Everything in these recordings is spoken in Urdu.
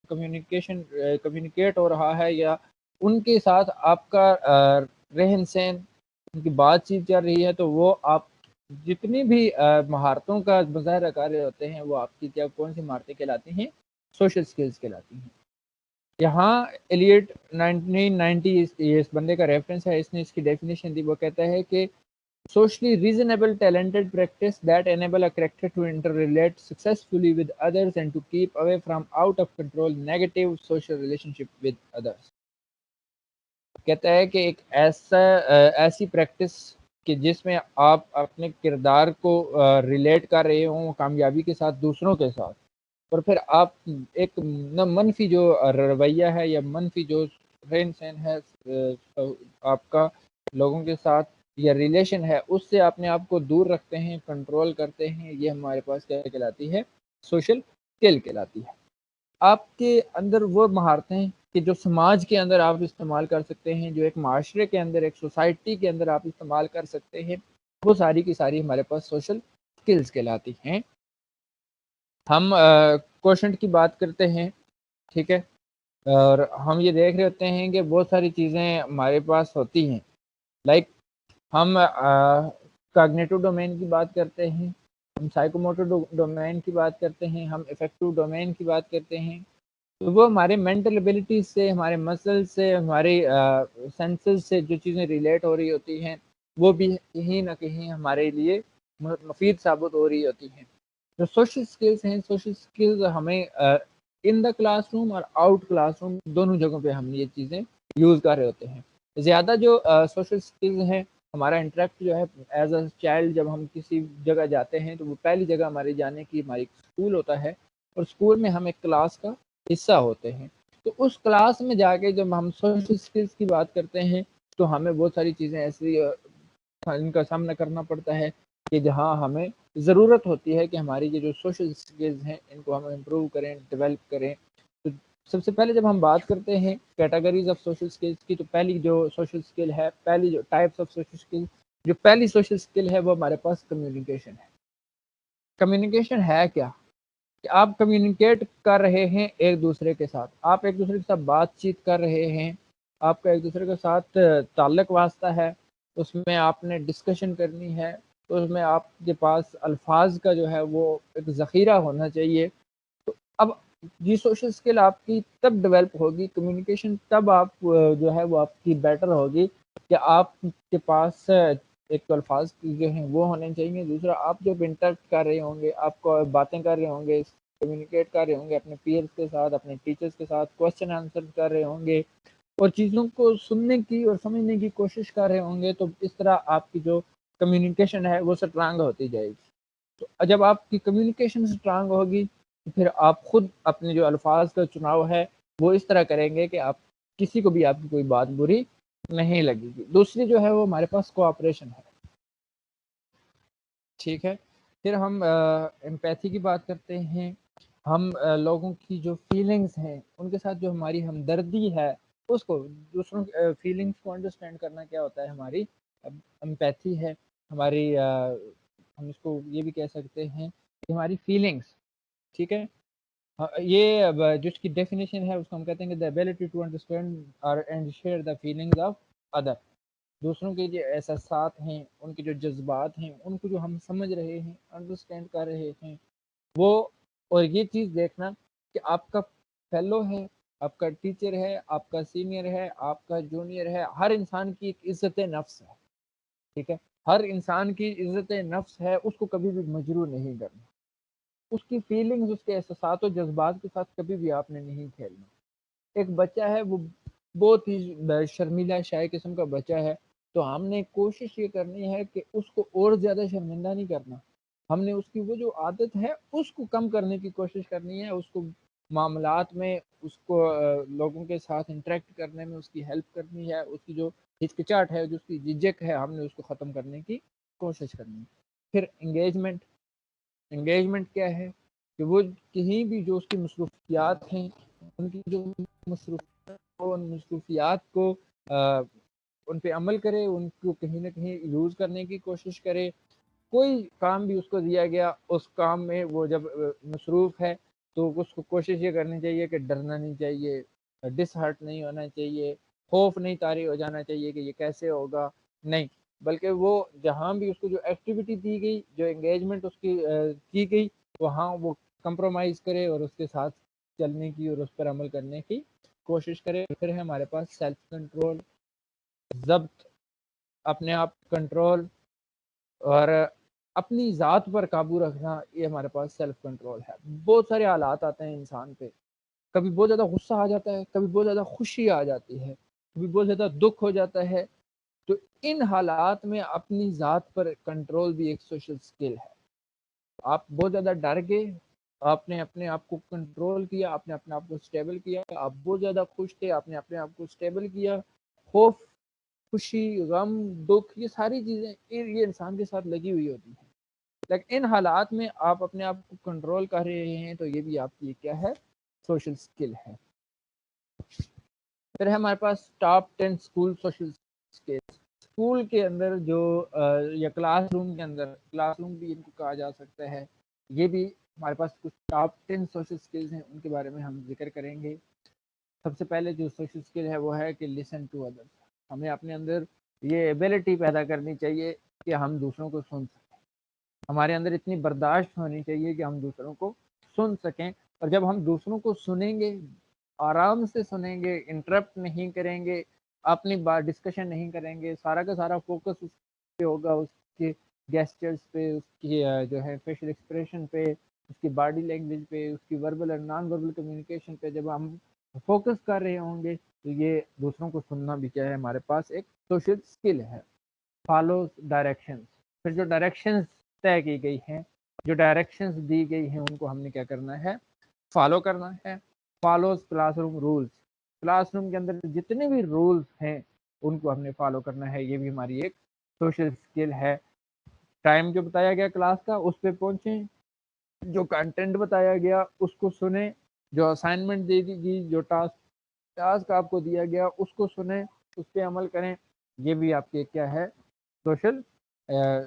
کمیونیکیٹ ہو رہا ہے یا ان کے ساتھ آپ کا رہن سہن، ان کی بات چیت چل رہی ہے، تو وہ آپ جتنی بھی مہارتوں کا مظاہرہ کر رہے ہوتے ہیں وہ آپ کی کون سی مہارتیں کہلاتی ہیں؟ سوشل سکلز کہلاتی ہیں۔ یہاں ایلیٹ 1990 اس بندے کا ریفرنس ہے، اس نے اس کی ڈیفینیشن دی، وہ کہتا ہے کہ socially reasonable talented practice that enable a character to interrelate successfully with others and to keep away from out of control negative social relationship with others۔ کہتا ہے کہ ایک ایسی پریکٹس کہ جس میں آپ اپنے کردار کو ریلیٹ کر رہے ہوں کامیابی کے ساتھ دوسروں کے ساتھ، اور پھر آپ ایک منفی جو رویہ ہے یا منفی جو رہن سہن ہے آپ کا لوگوں کے ساتھ یا ریلیشن ہے، اس سے اپنے آپ کو دور رکھتے ہیں، کنٹرول کرتے ہیں، یہ ہمارے پاس کیا کہلاتی ہے؟ سوشل اسکل کہلاتی ہے۔ آپ کے اندر وہ مہارتیں کہ جو سماج کے اندر آپ استعمال کر سکتے ہیں، جو ایک معاشرے کے اندر، ایک سوسائٹی کے اندر آپ استعمال کر سکتے ہیں، وہ ساری کی ساری ہمارے پاس سوشل اسکلز کہلاتی ہیں۔ ہم کوشنٹ کی بات کرتے ہیں، ٹھیک ہے، اور ہم یہ دیکھ رہے ہوتے ہیں کہ بہت ساری چیزیں ہمارے پاس ہوتی ہیں، لائک ہم کاگنیٹو ڈومین کی بات کرتے ہیں، ہم سائیکوموٹر ڈومین کی بات کرتے ہیں، ہم افیکٹو ڈومین کی بات کرتے ہیں، تو وہ ہمارے مینٹل ایبلٹی سے، ہمارے مسل سے، ہماری سینسز سے جو چیزیں ریلیٹ ہو رہی ہوتی ہیں، وہ بھی کہیں نہ کہیں ہمارے لیے مفید ثابت ہو رہی ہوتی ہیں۔ جو سوشل اسکلز ہیں، سوشل اسکلز ہمیں ان دا کلاس روم اور آؤٹ کلاس روم دونوں جگہوں پہ ہم یہ چیزیں یوز کر رہے ہوتے ہیں۔ زیادہ جو سوشل اسکلز ہیں، ہمارا انٹریکٹ جو ہے ایز اے چائلڈ، جب ہم کسی جگہ جاتے ہیں تو وہ پہلی جگہ ہماری جانے کی ہماری اسکول ہوتا ہے، اور اسکول میں ہم ایک کلاس کا حصہ ہوتے ہیں، تو اس کلاس میں جا کے جب ہم سوشل اسکلز کی بات کرتے ہیں تو ہمیں بہت ساری چیزیں ایسی ان کا سامنا کرنا پڑتا ہے کہ جہاں ہمیں ضرورت ہوتی ہے کہ ہماری یہ جو سوشل اسکلز ہیں ان کو ہم امپروو کریں، ڈیولپ کریں۔ تو سب سے پہلے جب ہم بات کرتے ہیں کیٹیگریز آف سوشل اسکلز کی، تو پہلی جو سوشل اسکل ہے، پہلی جو ٹائپس آف سوشل اسکل، جو پہلی سوشل اسکل ہے وہ ہمارے پاس کمیونیکیشن ہے۔ کمیونیکیشن ہے کیا؟ کہ آپ کمیونیکیٹ کر رہے ہیں ایک دوسرے کے ساتھ، آپ ایک دوسرے کے ساتھ بات چیت کر رہے ہیں، آپ کا ایک دوسرے کے ساتھ تعلق واسطہ ہے، اس میں آپ نے ڈسکشن کرنی ہے، تو اس میں آپ کے پاس الفاظ کا جو ہے وہ ایک ذخیرہ ہونا چاہیے۔ تو اب یہ سوشل اسکل آپ کی تب ڈیولپ ہوگی، کمیونیکیشن تب آپ جو ہے وہ آپ کی بیٹر ہوگی کہ آپ کے پاس ایک تو الفاظ جو ہیں وہ ہونے چاہیے، دوسرا آپ جب انٹریکٹ کر رہے ہوں گے، آپ کو باتیں کر رہے ہوں گے، کمیونیکیٹ کر رہے ہوں گے اپنے پیئرس کے ساتھ، اپنے ٹیچرس کے ساتھ، کوشچن آنسر کر رہے ہوں گے اور چیزوں کو سننے کی اور سمجھنے کی کوشش کر رہے ہوں گے، تو اس طرح آپ کی جو کمیونیکیشن ہے وہ اسٹرانگ ہوتی جائے گی۔ تو جب آپ کی کمیونیکیشن اسٹرانگ ہوگی تو پھر آپ خود اپنے جو الفاظ کا چناؤ ہے وہ اس طرح کریں گے کہ آپ کسی کو بھی آپ کی کوئی بات بری نہیں لگے گی۔ دوسری جو ہے وہ ہمارے پاس کوآپریشن ہے، ٹھیک ہے۔ پھر ہم امپیتھی کی بات کرتے ہیں، ہم لوگوں کی جو فیلنگز ہیں ان کے ساتھ جو ہماری ہمدردی ہے، اس کو دوسروں فیلنگز کو انڈرسٹینڈ کرنا کیا ہوتا ہے، ہماری امپیتھی ہے، ہماری ہم اس کو یہ بھی کہہ سکتے ہیں کہ ہماری فیلنگز، ٹھیک ہے۔ یہ جس کی ڈیفینیشن ہے اس کو ہم کہتے ہیں کہ the ability to understand or and share the feelings of other، دوسروں کے جو احساسات ہیں، ان کے جو جذبات ہیں، ان کو جو ہم سمجھ رہے ہیں، انڈرسٹینڈ کر رہے ہیں وہ، اور یہ چیز دیکھنا کہ آپ کا فیلو ہے، آپ کا ٹیچر ہے، آپ کا سینئر ہے، آپ کا جونیئر ہے، ہر انسان کی ایک عزت نفس ہے، ٹھیک ہے، ہر انسان کی عزت نفس ہے، اس کو کبھی بھی مجروح نہیں کرنا، اس کی فیلنگز، اس کے احساسات و جذبات کے ساتھ کبھی بھی آپ نے نہیں کھیلنا۔ ایک بچہ ہے وہ بہت ہی شرمیلا شائع قسم کا بچہ ہے، تو ہم نے کوشش یہ کرنی ہے کہ اس کو اور زیادہ شرمندہ نہیں کرنا، ہم نے اس کی وہ جو عادت ہے اس کو کم کرنے کی کوشش کرنی ہے، اس کو معاملات میں، اس کو لوگوں کے ساتھ انٹریکٹ کرنے میں اس کی ہیلپ کرنی ہے، اس کی جو ہچکچاہٹ ہے، جو اس کی جھجک ہے، ہم نے اس کو ختم کرنے کی کوشش کرنی ہے۔ پھر انگیجمنٹ کیا ہے کہ وہ کہیں بھی جو اس کی مصروفیات ہیں، ان کی جو مصروفیات کو ان پہ عمل کرے، ان کو کہیں نہ کہیں یوز کرنے کی کوشش کرے۔ کوئی کام بھی اس کو دیا گیا، اس کام میں وہ جب مصروف ہے تو اس کو کوشش یہ کرنی چاہیے کہ ڈرنا نہیں چاہیے، ڈس ہارٹ نہیں ہونا چاہیے، خوف نہیں طاری ہو جانا چاہیے کہ یہ کیسے ہوگا، نہیں، بلکہ وہ جہاں بھی اس کو جو ایکٹیویٹی دی گئی، جو انگیجمنٹ اس کی گئی، وہاں وہ کمپرومائز کرے اور اس کے ساتھ چلنے کی اور اس پر عمل کرنے کی کوشش کرے۔ پھر ہے ہمارے پاس سیلف کنٹرول، ضبط، اپنے آپ کنٹرول اور اپنی ذات پر قابو رکھنا، یہ ہمارے پاس سیلف کنٹرول ہے۔ بہت سارے حالات آتے ہیں انسان پہ، کبھی بہت زیادہ غصہ آ جاتا ہے، کبھی بہت زیادہ خوشی آ جاتی ہے، کبھی بہت زیادہ دکھ ہو جاتا ہے، تو ان حالات میں اپنی ذات پر کنٹرول بھی ایک سوشل سکل ہے۔ آپ بہت زیادہ ڈر گئے، آپ نے اپنے آپ کو کنٹرول کیا، آپ نے اپنے آپ کو اسٹیبل کیا، آپ بہت زیادہ خوش تھے، آپ نے اپنے آپ کو اسٹیبل کیا۔ خوف، خوشی، غم، دکھ، یہ ساری چیزیں یہ انسان کے ساتھ لگی ہوئی ہوتی ہیں، لیکن ان حالات میں آپ اپنے آپ کو کنٹرول کر رہے ہیں، تو یہ بھی آپ کی کیا ہے، سوشل سکل ہے۔ پھر ہے ہمارے پاس ٹاپ 10 اسکول سوشل سکل۔ اسکول کے اندر جو یا کلاس روم کے اندر، کلاس روم بھی ان کو کہا جا سکتا ہے، یہ بھی ہمارے پاس کچھ ٹاپ 10 سوشل سکلز ہیں، ان کے بارے میں ہم ذکر کریں گے۔ سب سے پہلے جو سوشل سکل ہے وہ ہے کہ لسن ٹو ادرس۔ ہمیں اپنے اندر یہ ایبلٹی پیدا کرنی چاہیے کہ ہم دوسروں کو سن سکیں، ہمارے اندر اتنی برداشت ہونی چاہیے کہ ہم دوسروں کو سن سکیں، اور جب ہم دوسروں کو سنیں گے، آرام سے سنیں گے، انٹرپٹ نہیں کریں گے، اپنی بات ڈسکشن نہیں کریں گے، سارا کا سارا فوکس اس پہ ہوگا، اس کے گیسچرز پہ، اس کی جو ہے فیشل ایکسپریشن پہ، اس کی باڈی لینگویج پہ، اس کی وربل اور نان وربل کمیونیکیشن پہ جب ہم فوکس کر رہے ہوں گے، تو یہ دوسروں کو سننا بھی کیا ہے، ہمارے پاس ایک سوشل سکل ہے۔ فالو ڈائریکشنز، پھر جو ڈائریکشنز طے کی گئی ہیں، جو ڈائریکشنز دی گئی ہیں، ان کو ہم نے کیا کرنا ہے، فالو کرنا ہے۔ Follows class room rules, class room کے اندر جتنے بھی رولز ہیں ان کو ہم نے فالو کرنا ہے، یہ بھی ہماری ایک سوشل سکل ہے۔ ٹائم جو بتایا گیا کلاس کا اس پہ پہنچیں، جو کنٹینٹ بتایا گیا اس کو سنیں، جو اسائنمنٹ دے دی گئی، جو ٹاسک آپ کو دیا گیا اس کو سنیں، اس پہ عمل کریں، یہ بھی آپ کے کیا ہے، سوشل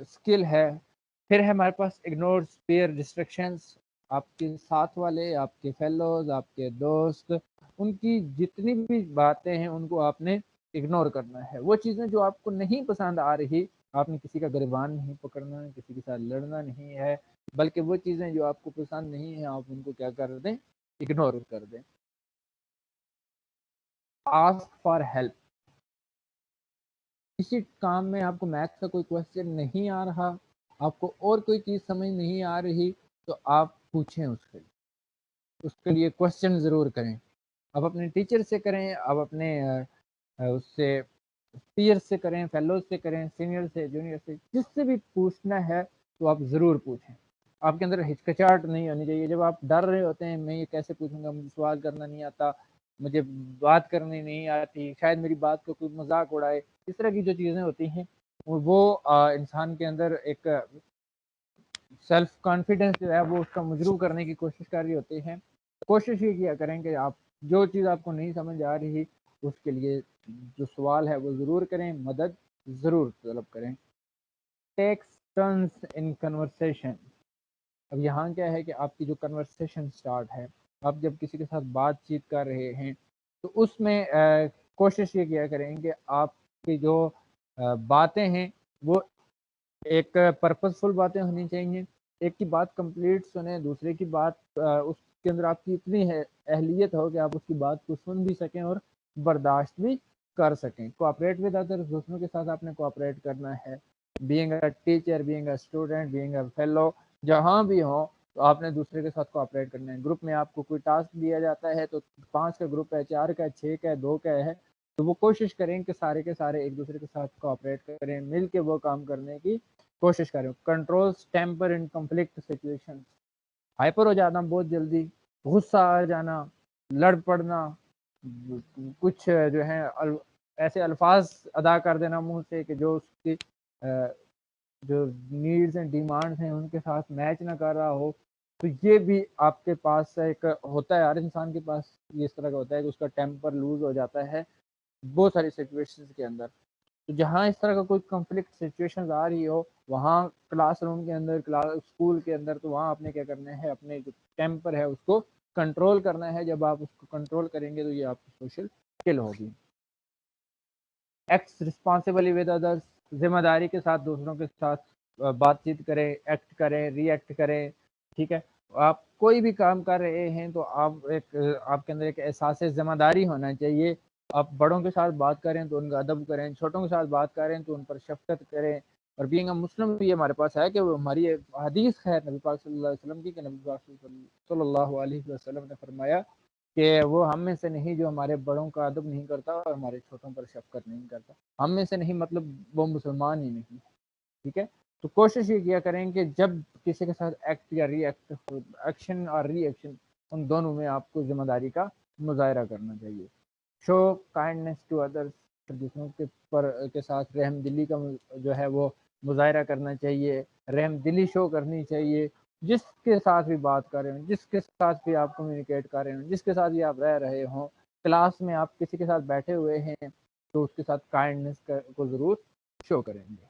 سکل ہے۔ پھر ہے ہمارے پاس اگنور پیئر ڈسٹریکشنز، آپ کے ساتھ والے، آپ کے فیلوز، آپ کے دوست، ان کی جتنی بھی باتیں ہیں ان کو آپ نے اگنور کرنا ہے۔ وہ چیزیں جو آپ کو نہیں پسند آ رہی، آپ نے کسی کا گریبان نہیں پکڑنا، کسی کے ساتھ لڑنا نہیں ہے، بلکہ وہ چیزیں جو آپ کو پسند نہیں ہیں آپ ان کو کیا کر دیں، اگنور کر دیں۔ آسک فار ہیلپ، کسی کام میں آپ کو میتھ کا کوئی کوشچن نہیں آ رہا، آپ کو اور کوئی چیز سمجھ نہیں آ رہی، تو آپ پوچھیں اس کے لیے کوشچن ضرور کریں۔ آپ اپنے ٹیچر سے کریں، آپ اپنے اس سے پیئر سے کریں، فیلوز سے کریں، سینئر سے، جونیئر سے، جس سے بھی پوچھنا ہے تو آپ ضرور پوچھیں۔ آپ کے اندر ہچکچاہٹ نہیں ہونی چاہیے، جب آپ ڈر رہے ہوتے ہیں میں یہ کیسے پوچھوں گا، مجھے سوال کرنا نہیں آتا، مجھے بات کرنی نہیں آتی، شاید میری بات کو کوئی مذاق اڑائے، اس طرح کی جو چیزیں ہوتی ہیں وہ انسان کے اندر ایک سیلف کانفیڈنس جو ہے وہ اس کا مجروح کرنے کی کوشش کر رہی ہوتی ہے۔ کوشش یہ کیا کریں کہ آپ جو چیز آپ کو نہیں سمجھ آ رہی اس کے لیے جو سوال ہے وہ ضرور کریں، مدد ضرور طلب کریں۔ ٹیکس ٹرنس ان کنورسیشن، اب یہاں کیا ہے کہ آپ کی جو کنورسیشن سٹارٹ ہے، آپ جب کسی کے ساتھ بات چیت کر رہے ہیں تو اس میں کوشش یہ کیا کریں کہ آپ کی جو باتیں ہیں وہ ایک پرپز فل باتیں ہونی چاہیے، ایک کی بات کمپلیٹ سنیں، دوسرے کی بات اس کے اندر آپ کی اتنی ہے اہلیت ہو کہ آپ اس کی بات کو سن بھی سکیں اور برداشت بھی کر سکیں۔ کوآپریٹ ود ادرس، دوسروں کے ساتھ آپ نے کوآپریٹ کرنا ہے۔ Being a teacher, being a student, being a fellow, جہاں بھی ہوں تو آپ نے دوسرے کے ساتھ کوآپریٹ کرنا ہے۔ گروپ میں آپ کو کوئی ٹاسک دیا جاتا ہے تو 5 کا گروپ ہے، 4 کا ہے، 6 کا ہے، 2 کا ہے، تو وہ کوشش کریں کہ سارے کے سارے ایک دوسرے کے ساتھ کوآپریٹ کریں، مل کے وہ کام کرنے کی کوشش کریں۔ کنٹرولز ٹیمپر ان کنفلکٹ سچویشن، ہائپر ہو جانا بہت جلدی، غصہ آ جانا، لڑ پڑنا، کچھ جو ہے ایسے الفاظ ادا کر دینا منہ سے کہ جو اس کی جو نیڈز اینڈ ڈیمانڈز ہیں ان کے ساتھ میچ نہ کر رہا ہو، تو یہ بھی آپ کے پاس ایک ہوتا ہے، ہر انسان کے پاس یہ اس طرح کا ہوتا ہے کہ اس کا ٹیمپر لوز ہو جاتا ہے بہت ساری سچویشنز کے اندر۔ تو جہاں اس طرح کا کوئی کنفلکٹ سچویشن آ رہی ہو، وہاں کلاس روم کے اندر، اسکول کے اندر، تو وہاں آپ نے کیا کرنا ہے، اپنے جو ٹیمپر ہے اس کو کنٹرول کرنا ہے. جب آپ اس کو کنٹرول کریں گے تو یہ آپ کی سوشل اسکل ہوگی. ایکٹس رسپانسبلی ود ادرس, ذمہ داری کے ساتھ دوسروں کے ساتھ بات چیت کریں, ایکٹ کریں, ری ایکٹ کریں. ٹھیک ہے, آپ کوئی بھی کام کر رہے ہیں تو آپ کے اندر ایک احساس ذمہ داری ہونا چاہیے. آپ بڑوں کے ساتھ بات کریں تو ان کا ادب کریں, چھوٹوں کے ساتھ بات کریں تو ان پر شفقت کریں. اور بینگ اے مسلم بھی ہمارے پاس ہے کہ ہماری حدیث ہے نبی پاک صلی اللہ علیہ وسلم کی, کہ نبی پاک صلی اللہ علیہ وسلم نے فرمایا کہ وہ ہم میں سے نہیں جو ہمارے بڑوں کا ادب نہیں کرتا اور ہمارے چھوٹوں پر شفقت نہیں کرتا. ہم میں سے نہیں مطلب وہ مسلمان ہی نہیں. ٹھیک ہے, تو کوشش یہ کیا کریں کہ جب کسی کے ساتھ ایکٹ یا ری ایکٹ, ایکشن اور ری ایکشن, ان دونوں میں آپ کو ذمہ داری کا مظاہرہ کرنا چاہیے. شو کائنڈنیس ٹو ادرس, دوسروں کے ساتھ رحم دلی کا جو ہے وہ مظاہرہ کرنا چاہیے, رحم دلی شو کرنی چاہیے. جس کے ساتھ بھی بات کر رہے ہوں, جس کے ساتھ بھی آپ کمیونیکیٹ کر رہے ہوں, جس کے ساتھ بھی آپ رہ رہے ہوں, کلاس میں آپ کسی کے ساتھ بیٹھے ہوئے ہیں تو اس کے ساتھ کائنڈنیس کو ضرور شو کریں گے.